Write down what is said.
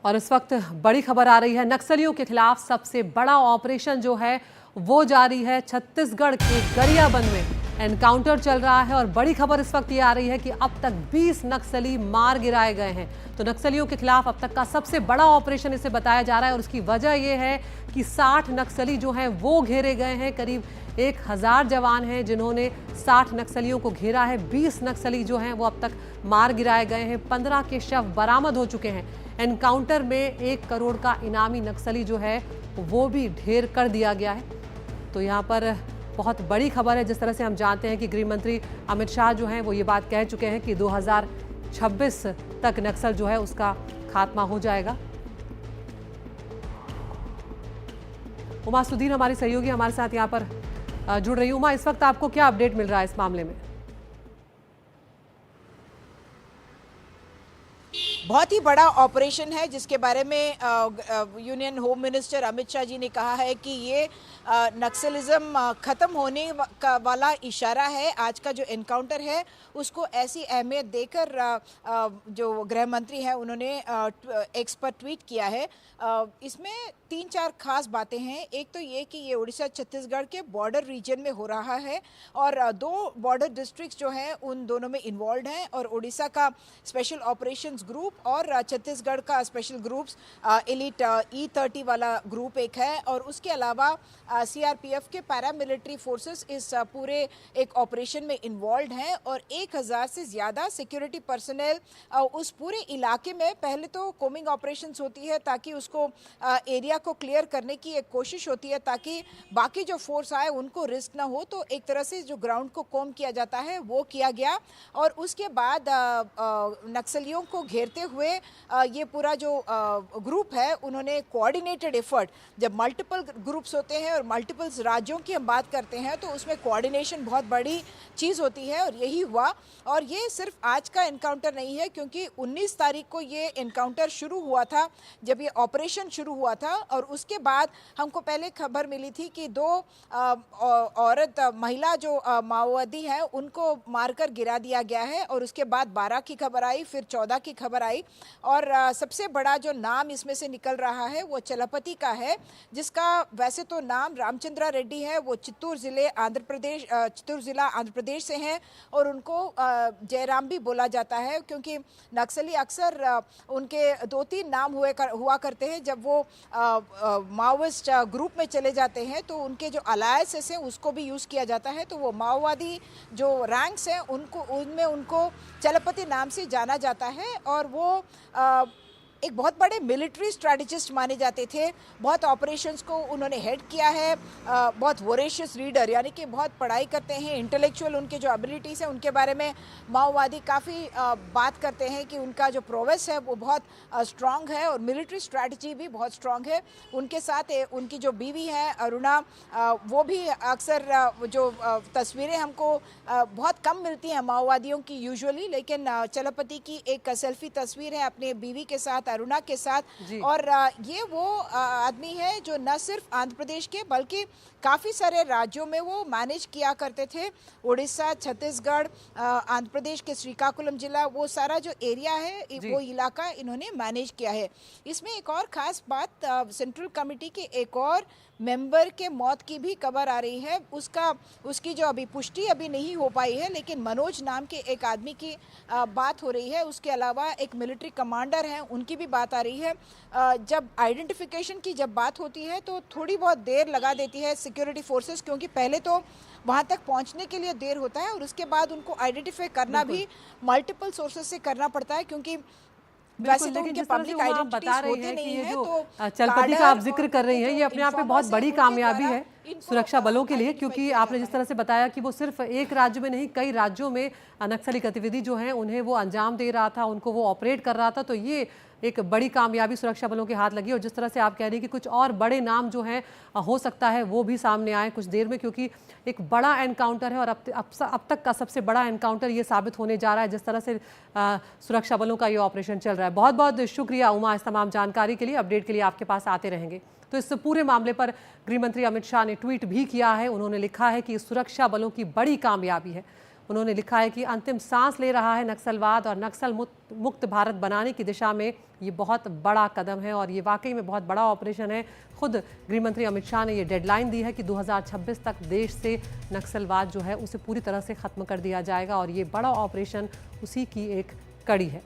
और इस वक्त बड़ी खबर आ रही है, नक्सलियों के खिलाफ सबसे बड़ा ऑपरेशन जो है वो जारी है। छत्तीसगढ़ के गरियाबंद में एनकाउंटर चल रहा है और बड़ी खबर इस वक्त ये आ रही है कि अब तक 20 नक्सली मार गिराए गए हैं। तो नक्सलियों के खिलाफ अब तक का सबसे बड़ा ऑपरेशन इसे बताया जा रहा है और उसकी वजह यह है कि 60 नक्सली जो हैं वो घेरे गए हैं। करीब 1000 जवान हैं जिन्होंने 60 नक्सलियों को घेरा है। 20 नक्सली जो हैं वो अब तक मार गिराए गए हैं। 15 के शव बरामद हो चुके हैं। एनकाउंटर में 1 करोड़ का इनामी नक्सली जो है वो भी ढेर कर दिया गया है। तो यहाँ पर बहुत बड़ी खबर है। जिस तरह से हम जानते हैं कि गृह मंत्री अमित शाह जो हैं वो ये बात कह चुके हैं कि 2026 तक नक्सल जो है उसका खात्मा हो जाएगा। उमा सुधीर हमारी सहयोगी हमारे साथ यहाँ पर जुड़ रही। उमा, इस वक्त आपको क्या अपडेट मिल रहा है इस मामले में? बहुत ही बड़ा ऑपरेशन है जिसके बारे में union home minister Amit Shah ji ने कहा है कि ये नक्सलिज्म ख़त्म होने का वाला इशारा है। आज का जो एनकाउंटर है उसको ऐसी अहमियत देकर जो गृह मंत्री हैं उन्होंने एक्स पर ट्वीट किया है। इसमें 3-4 खास बातें हैं। एक तो ये कि ये उड़ीसा छत्तीसगढ़ के बॉर्डर रीजन में हो रहा है और 2 बॉर्डर डिस्ट्रिक्ट्स जो हैं उन दोनों में इन्वॉल्व हैं और उड़ीसा का स्पेशल ऑपरेशंस ग्रुप और छत्तीसगढ़ का स्पेशल ग्रुप्स एलिट E30 वाला ग्रुप एक है और उसके अलावा CRPF के पैरामिलिट्री फोर्सेस इस पूरे एक ऑपरेशन में इन्वॉल्व हैं और 1000 से ज़्यादा सिक्योरिटी पर्सनल उस पूरे इलाके में पहले तो कोमिंग ऑपरेशंस होती है ताकि उसको एरिया को क्लियर करने की एक कोशिश होती है ताकि बाकी जो फोर्स आए उनको रिस्क ना हो। तो एक तरह से जो ग्राउंड को कोम किया जाता है वो किया गया और उसके बाद नक्सलियों को घेरते हुए ये पूरा जो ग्रुप है उन्होंने कोऑर्डिनेटेड एफर्ट, जब मल्टीपल ग्रुप्स होते हैं और मल्टीपल राज्यों की हम बात करते हैं तो उसमें कोऑर्डिनेशन बहुत बड़ी चीज़ होती है और यही हुआ। और ये सिर्फ आज का एनकाउंटर नहीं है क्योंकि 19 तारीख को ये एनकाउंटर शुरू हुआ था जब ये ऑपरेशन शुरू हुआ था और उसके बाद हमको पहले खबर मिली थी कि 2 औरत महिला जो माओवादी हैं उनको मारकर गिरा दिया गया है और उसके बाद 12 की खबर आई, फिर 14 की खबर आई और सबसे बड़ा जो नाम इसमें से निकल रहा है वो चलपति का है जिसका वैसे तो नाम रामचंद्रा रेड्डी है। वो चित्तूर ज़िला आंध्र प्रदेश से हैं और उनको जयराम भी बोला जाता है क्योंकि नक्सली अक्सर उनके 2-3 नाम हुआ करते हैं। जब वो माओवादिस्ट ग्रुप में चले जाते हैं तो उनके जो अलायंसेस हैं उसको भी यूज़ किया जाता है। तो वो माओवादी जो रैंक्स हैं उनको चलपति नाम से जाना जाता है और वो एक बहुत बड़े मिलिट्री स्ट्रैटेजिस्ट माने जाते थे। बहुत ऑपरेशंस को उन्होंने हेड किया है। बहुत वोरेशियस रीडर यानी कि बहुत पढ़ाई करते हैं, इंटेलेक्चुअल उनके जो एबिलिटीज़ हैं उनके बारे में माओवादी काफ़ी बात करते हैं कि उनका जो प्रोवेस है वो बहुत स्ट्रांग है और मिलिट्री स्ट्रैटेजी भी बहुत स्ट्रांग है। उनके साथ उनकी जो बीवी है अरुणा, वो भी अक्सर जो तस्वीरें हमको बहुत कम मिलती हैं माओवादियों की यूजुअली, लेकिन चलपति की एक सेल्फी तस्वीर है अपने बीवी के साथ, अरुणा के साथ। और ये वो आदमी है जो न सिर्फ आंध्र प्रदेश के बल्कि काफ़ी सारे राज्यों में वो मैनेज किया करते थे। उड़ीसा, छत्तीसगढ़, आंध्र प्रदेश के श्रीकाकुलम जिला, वो सारा जो एरिया है वो इलाका इन्होंने मैनेज किया है। इसमें एक और ख़ास बात, सेंट्रल कमेटी के एक और मेंबर के मौत की भी खबर आ रही है। उसकी जो अभी पुष्टि अभी नहीं हो पाई है लेकिन मनोज नाम के एक आदमी की बात हो रही है। उसके अलावा एक मिलिट्री कमांडर हैं उनकी भी बात आ रही है। जब आइडेंटिफिकेशन की जब बात होती है तो थोड़ी बहुत देर लगा देती है सिक्योरिटी फोर्सेस क्योंकि पहले तो वहाँ तक पहुँचने के लिए देर होता है और उसके बाद उनको आइडेंटिफाई करना भी मल्टीपल सोर्सेस से करना पड़ता है क्योंकि वैसे तो उनके पब्लिक आइडेंटिटीज होते नहीं है। तो चलपति का आप जिक्र कर रही हैं, ये अपने आप में बहुत बड़ी कामयाबी है सुरक्षा बलों के लिए क्योंकि आपने जिस तरह से बताया कि वो सिर्फ एक राज्य में नहीं कई राज्यों में नक्सली गतिविधि जो है उन्हें वो अंजाम दे रहा था, उनको वो ऑपरेट कर रहा था। तो ये एक बड़ी कामयाबी सुरक्षा बलों के हाथ लगी और जिस तरह से आप कह रही हैं कि कुछ और बड़े नाम जो हैं हो सकता है वो भी सामने आए कुछ देर में क्योंकि एक बड़ा एनकाउंटर है और अब तक का सबसे बड़ा एनकाउंटर ये साबित होने जा रहा है जिस तरह से सुरक्षा बलों का ये ऑपरेशन चल रहा है। बहुत बहुत शुक्रिया उमा इस तमाम जानकारी के लिए। अपडेट के लिए आपके पास आते रहेंगे। तो इस पूरे मामले पर गृह मंत्री अमित शाह ने ट्वीट भी किया है। उन्होंने लिखा है कि सुरक्षा बलों की बड़ी कामयाबी है। उन्होंने लिखा है कि अंतिम सांस ले रहा है नक्सलवाद और नक्सल मुक्त भारत बनाने की दिशा में ये बहुत बड़ा कदम है और ये वाकई में बहुत बड़ा ऑपरेशन है। खुद गृह मंत्री अमित शाह ने ये डेडलाइन दी है कि 2026 तक देश से नक्सलवाद जो है उसे पूरी तरह से खत्म कर दिया जाएगा और ये बड़ा ऑपरेशन उसी की एक कड़ी है।